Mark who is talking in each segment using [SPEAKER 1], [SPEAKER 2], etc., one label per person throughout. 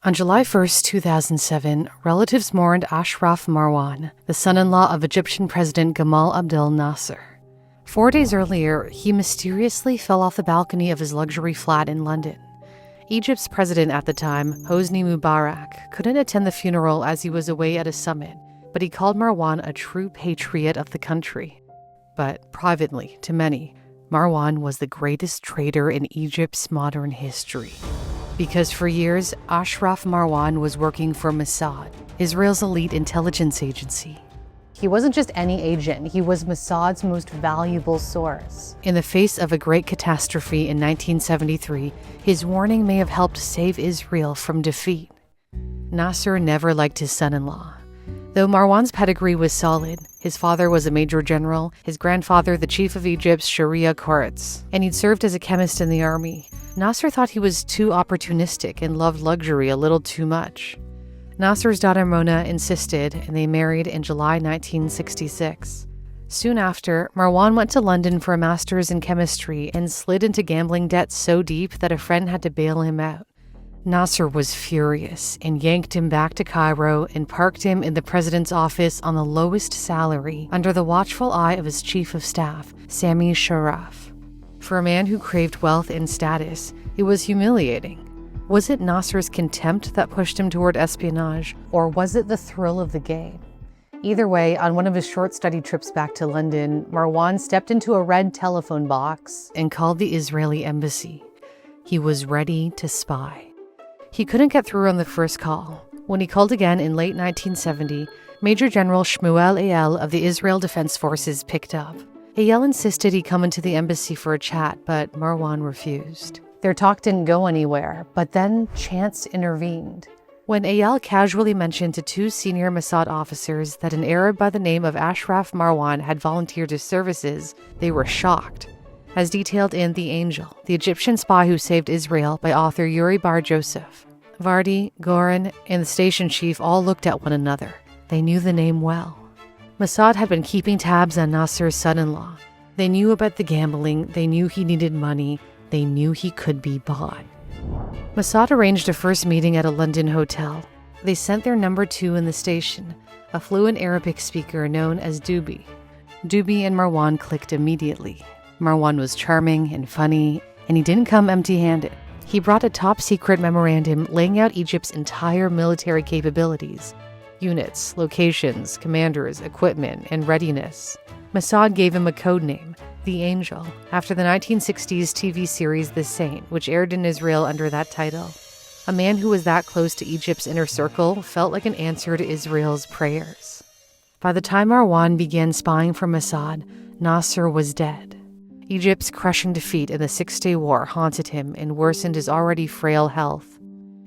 [SPEAKER 1] On July 1st, 2007, relatives mourned Ashraf Marwan, the son-in-law of Egyptian President Gamal Abdel Nasser. 4 days earlier, he mysteriously fell off the balcony of his luxury flat in London. Egypt's president at the time, Hosni Mubarak, couldn't attend the funeral as he was away at a summit, but he called Marwan a true patriot of the country. But privately, to many, Marwan was the greatest traitor in Egypt's modern history. Because for years, Ashraf Marwan was working for Mossad, Israel's elite intelligence agency. He wasn't just any agent, he was Mossad's most valuable source. In the face of a great catastrophe in 1973, his warning may have helped save Israel from defeat. Nasser never liked his son-in-law. Though Marwan's pedigree was solid, his father was a major general, his grandfather the chief of Egypt's Sharia courts, and he'd served as a chemist in the army, Nasser thought he was too opportunistic and loved luxury a little too much. Nasser's daughter Mona insisted, and they married in July 1966. Soon after, Marwan went to London for a master's in chemistry and slid into gambling debt so deep that a friend had to bail him out. Nasser was furious and yanked him back to Cairo and parked him in the president's office on the lowest salary under the watchful eye of his chief of staff, Sami Sharaf. For a man who craved wealth and status, it was humiliating. Was it Nasser's contempt that pushed him toward espionage, or was it the thrill of the game? Either way, on one of his short study trips back to London, Marwan stepped into a red telephone box and called the Israeli embassy. He was ready to spy. He couldn't get through on the first call. When he called again in late 1970, Major General Shmuel Eyal of the Israel Defense Forces picked up. Eyal insisted he come into the embassy for a chat, but Marwan refused. Their talk didn't go anywhere, but then chance intervened. When Eyal casually mentioned to 2 senior Mossad officers that an Arab by the name of Ashraf Marwan had volunteered his services, they were shocked. As detailed in The Angel, the Egyptian spy who saved Israel by author Yuri Bar-Joseph, Vardi, Goran, and the station chief all looked at one another. They knew the name well. Mossad had been keeping tabs on Nasser's son-in-law. They knew about the gambling, they knew he needed money, they knew he could be bought. Mossad arranged a first meeting at a London hotel. They sent their number 2 in the station, a fluent Arabic speaker known as Dubi. Dubi and Marwan clicked immediately. Marwan was charming and funny, and he didn't come empty-handed. He brought a top-secret memorandum laying out Egypt's entire military capabilities: units, locations, commanders, equipment, and readiness. Mossad gave him a code name, The Angel, after the 1960s TV series The Saint, which aired in Israel under that title. A man who was that close to Egypt's inner circle felt like an answer to Israel's prayers. By the time Marwan began spying for Mossad, Nasser was dead. Egypt's crushing defeat in the Six-Day War haunted him and worsened his already frail health.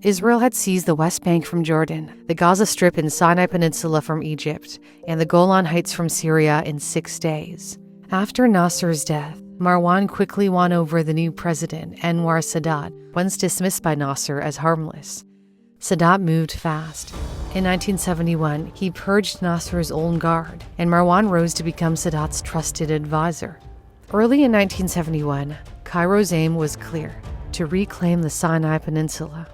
[SPEAKER 1] Israel had seized the West Bank from Jordan, the Gaza Strip and Sinai Peninsula from Egypt, and the Golan Heights from Syria in 6 days. After Nasser's death, Marwan quickly won over the new president, Anwar Sadat, once dismissed by Nasser as harmless. Sadat moved fast. In 1971, he purged Nasser's own guard, and Marwan rose to become Sadat's trusted advisor. Early in 1971, Cairo's aim was clear: to reclaim the Sinai Peninsula.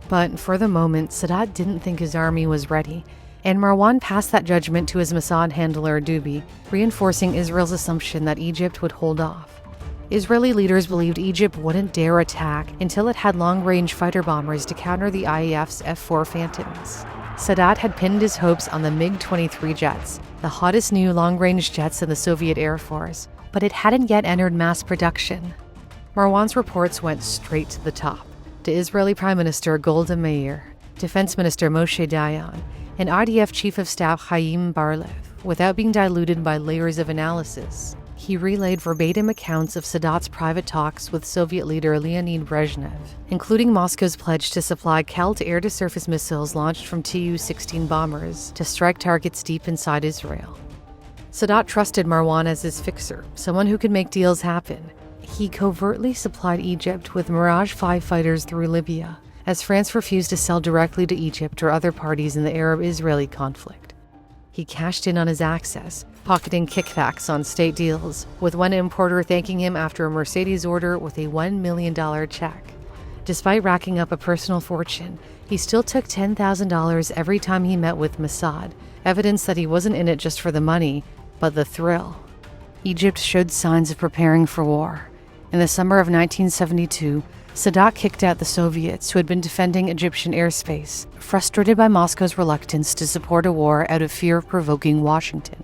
[SPEAKER 1] But for the moment, Sadat didn't think his army was ready, and Marwan passed that judgment to his Mossad handler Dubi, reinforcing Israel's assumption that Egypt would hold off. Israeli leaders believed Egypt wouldn't dare attack until it had long-range fighter bombers to counter the IAF's F-4 Phantoms. Sadat had pinned his hopes on the MiG-23 jets, the hottest new long-range jets in the Soviet Air Force, but it hadn't yet entered mass production. Marwan's reports went straight to the top, to Israeli Prime Minister Golda Meir, Defense Minister Moshe Dayan, and IDF Chief of Staff Chaim Bar-Lev, without being diluted by layers of analysis. He relayed verbatim accounts of Sadat's private talks with Soviet leader Leonid Brezhnev, including Moscow's pledge to supply Kelt air-to-surface missiles launched from Tu-16 bombers to strike targets deep inside Israel. Sadat trusted Marwan as his fixer, someone who could make deals happen. He covertly supplied Egypt with Mirage 5 fighters through Libya, as France refused to sell directly to Egypt or other parties in the Arab-Israeli conflict. He cashed in on his access, pocketing kickbacks on state deals, with one importer thanking him after a Mercedes order with a $1 million check. Despite racking up a personal fortune, he still took $10,000 every time he met with Mossad, evidence that he wasn't in it just for the money, but the thrill. Egypt showed signs of preparing for war. In the summer of 1972, Sadat kicked out the Soviets who had been defending Egyptian airspace, frustrated by Moscow's reluctance to support a war out of fear of provoking Washington.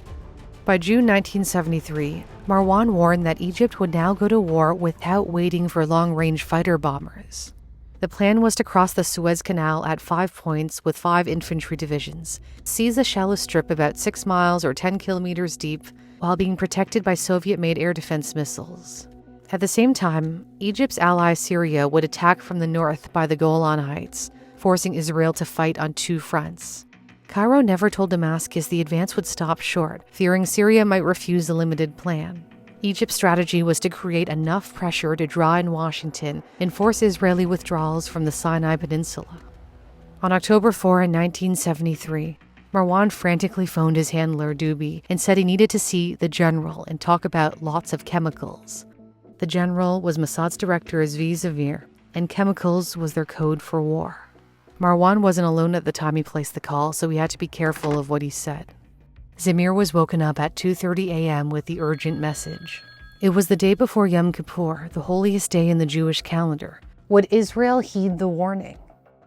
[SPEAKER 1] By June 1973, Marwan warned that Egypt would now go to war without waiting for long-range fighter bombers. The plan was to cross the Suez Canal at 5 points with 5 infantry divisions, seize a shallow strip about 6 miles or 10 kilometers deep, while being protected by Soviet-made air defense missiles. At the same time, Egypt's ally Syria would attack from the north by the Golan Heights, forcing Israel to fight on 2 fronts. Cairo never told Damascus the advance would stop short, fearing Syria might refuse the limited plan. Egypt's strategy was to create enough pressure to draw in Washington and force Israeli withdrawals from the Sinai Peninsula. On October 4, 1973, Marwan frantically phoned his handler, Dubi, and said he needed to see the general and talk about lots of chemicals. The general was Mossad's director, Zvi Zavir, and chemicals was their code for war. Marwan wasn't alone at the time he placed the call, so he had to be careful of what he said. Zamir was woken up at 2:30 a.m. with the urgent message. It was the day before Yom Kippur, the holiest day in the Jewish calendar. Would Israel heed the warning?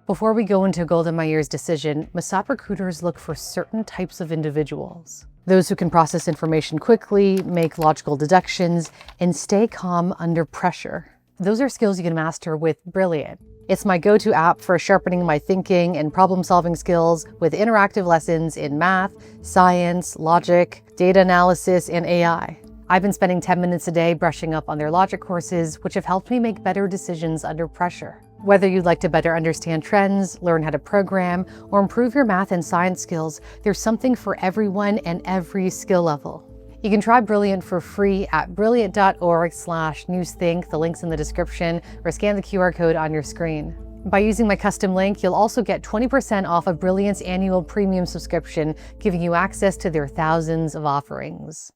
[SPEAKER 1] Before we go into Golda Meir's decision, Mossad recruiters look for certain types of individuals. Those who can process information quickly, make logical deductions, and stay calm under pressure. Those are skills you can master with Brilliant. It's my go-to app for sharpening my thinking and problem-solving skills with interactive lessons in math, science, logic, data analysis, and AI. I've been spending 10 minutes a day brushing up on their logic courses, which have helped me make better decisions under pressure. Whether you'd like to better understand trends, learn how to program, or improve your math and science skills, there's something for everyone and every skill level. You can try Brilliant for free at brilliant.org/newsthink, the link's in the description, or scan the QR code on your screen. By using my custom link, you'll also get 20% off of Brilliant's annual premium subscription, giving you access to their thousands of offerings.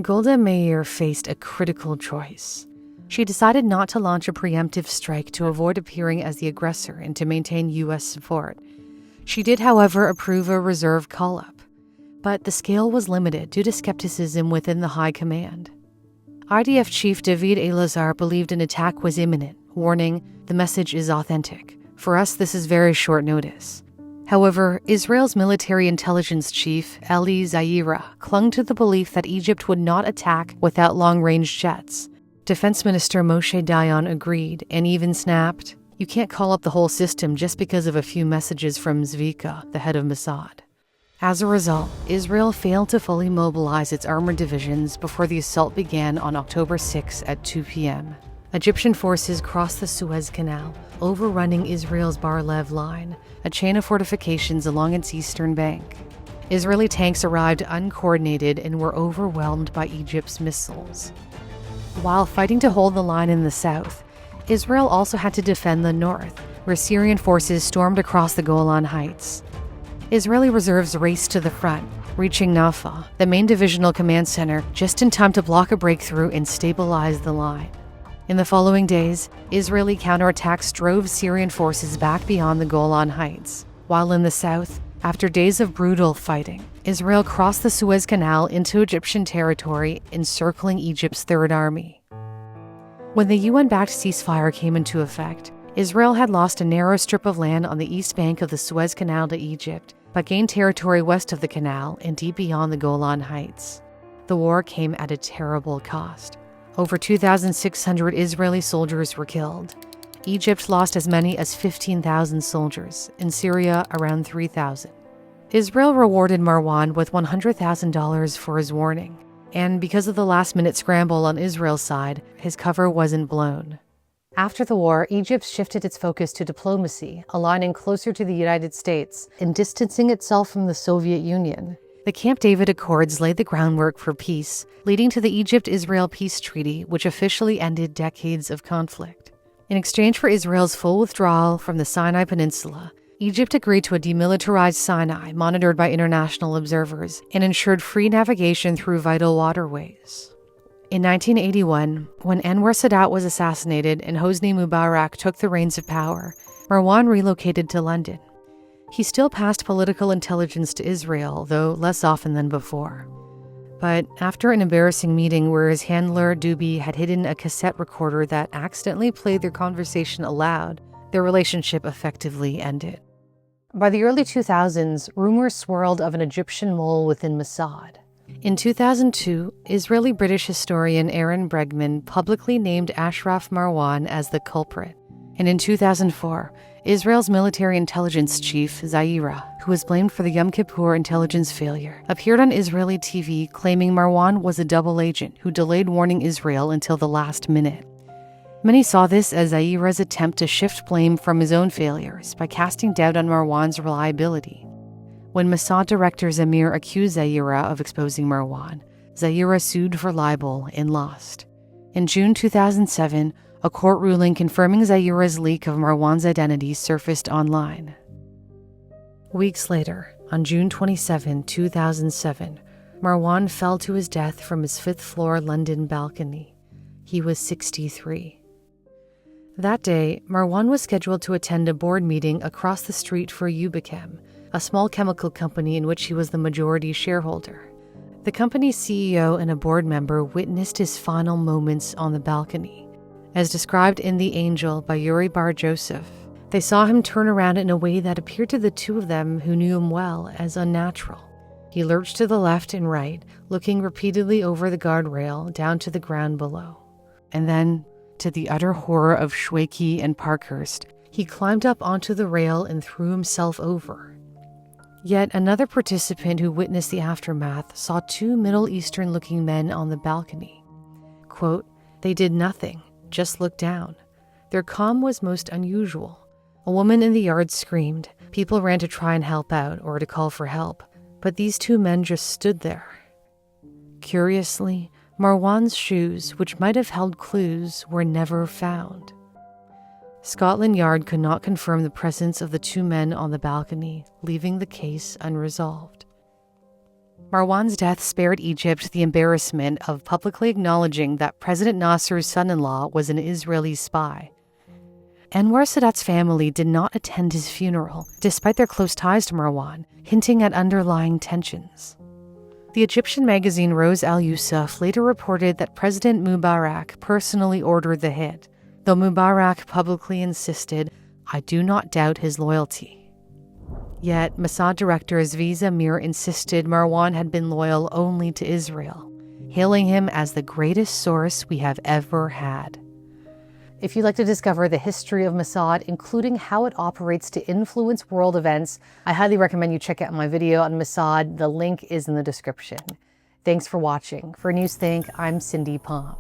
[SPEAKER 1] Golda Meir faced a critical choice. She decided not to launch a preemptive strike to avoid appearing as the aggressor and to maintain U.S. support. She did, however, approve a reserve call-up. But the scale was limited due to skepticism within the high command. IDF chief David Elazar believed an attack was imminent, warning, "The message is authentic. For us, this is very short notice." However, Israel's military intelligence chief, Eli Zaira, clung to the belief that Egypt would not attack without long-range jets. Defense Minister Moshe Dayan agreed and even snapped, "You can't call up the whole system just because of a few messages from Zvika, the head of Mossad." As a result, Israel failed to fully mobilize its armored divisions before the assault began on October 6 at 2 p.m. Egyptian forces crossed the Suez Canal, overrunning Israel's Bar-Lev line, a chain of fortifications along its eastern bank. Israeli tanks arrived uncoordinated and were overwhelmed by Egypt's missiles. While fighting to hold the line in the south, Israel also had to defend the north, where Syrian forces stormed across the Golan Heights. Israeli reserves raced to the front, reaching Nafah, the main divisional command center, just in time to block a breakthrough and stabilize the line. In the following days, Israeli counterattacks drove Syrian forces back beyond the Golan Heights, while in the south, after days of brutal fighting, Israel crossed the Suez Canal into Egyptian territory, encircling Egypt's Third Army. When the UN-backed ceasefire came into effect, Israel had lost a narrow strip of land on the east bank of the Suez Canal to Egypt, but gained territory west of the canal and deep beyond the Golan Heights. The war came at a terrible cost. Over 2,600 Israeli soldiers were killed. Egypt lost as many as 15,000 soldiers, and Syria around 3,000. Israel rewarded Marwan with $100,000 for his warning, and because of the last-minute scramble on Israel's side, his cover wasn't blown. After the war, Egypt shifted its focus to diplomacy, aligning closer to the United States and distancing itself from the Soviet Union. The Camp David Accords laid the groundwork for peace, leading to the Egypt-Israel Peace Treaty, which officially ended decades of conflict. In exchange for Israel's full withdrawal from the Sinai Peninsula, Egypt agreed to a demilitarized Sinai monitored by international observers and ensured free navigation through vital waterways. In 1981, when Anwar Sadat was assassinated and Hosni Mubarak took the reins of power, Marwan relocated to London. He still passed political intelligence to Israel, though less often than before. But after an embarrassing meeting where his handler, Dubi, had hidden a cassette recorder that accidentally played their conversation aloud, their relationship effectively ended. By the early 2000s, rumors swirled of an Egyptian mole within Mossad. In 2002, Israeli-British historian Aaron Bregman publicly named Ashraf Marwan as the culprit. And in 2004, Israel's military intelligence chief, Zaira, who was blamed for the Yom Kippur intelligence failure, appeared on Israeli TV claiming Marwan was a double agent who delayed warning Israel until the last minute. Many saw this as Zaira's attempt to shift blame from his own failures by casting doubt on Marwan's reliability. When Mossad director Meir accused Zaira of exposing Marwan, Zaira sued for libel and lost. In June 2007, a court ruling confirming Zaira's leak of Marwan's identity surfaced online. Weeks later, on June 27, 2007, Marwan fell to his death from his fifth-floor London balcony. He was 63. That day, Marwan was scheduled to attend a board meeting across the street for Ubichem, a small chemical company in which he was the majority shareholder. The company's CEO and a board member witnessed his final moments on the balcony. As described in The Angel by Yuri Bar-Joseph, they saw him turn around in a way that appeared to the two of them who knew him well as unnatural. He lurched to the left and right, looking repeatedly over the guardrail down to the ground below. And then, to the utter horror of Shweki and Parkhurst, he climbed up onto the rail and threw himself over. Yet another participant who witnessed the aftermath saw two Middle Eastern-looking men on the balcony. Quote, "They did nothing, just looked down. Their calm was most unusual. A woman in the yard screamed. People ran to try and help out or to call for help, but these two men just stood there." Curiously, Marwan's shoes, which might have held clues, were never found. Scotland Yard could not confirm the presence of the two men on the balcony, leaving the case unresolved. Marwan's death spared Egypt the embarrassment of publicly acknowledging that President Nasser's son-in-law was an Israeli spy. Anwar Sadat's family did not attend his funeral, despite their close ties to Marwan, hinting at underlying tensions. The Egyptian magazine Rose al-Yusuf later reported that President Mubarak personally ordered the hit, though Mubarak publicly insisted, "I do not doubt his loyalty." Yet, Mossad director Zvi Meir insisted Marwan had been loyal only to Israel, hailing him as the greatest source we have ever had. If you'd like to discover the history of Mossad, including how it operates to influence world events, I highly recommend you check out my video on Mossad. The link is in the description. Thanks for watching. For Newsthink, I'm Cindy Pom.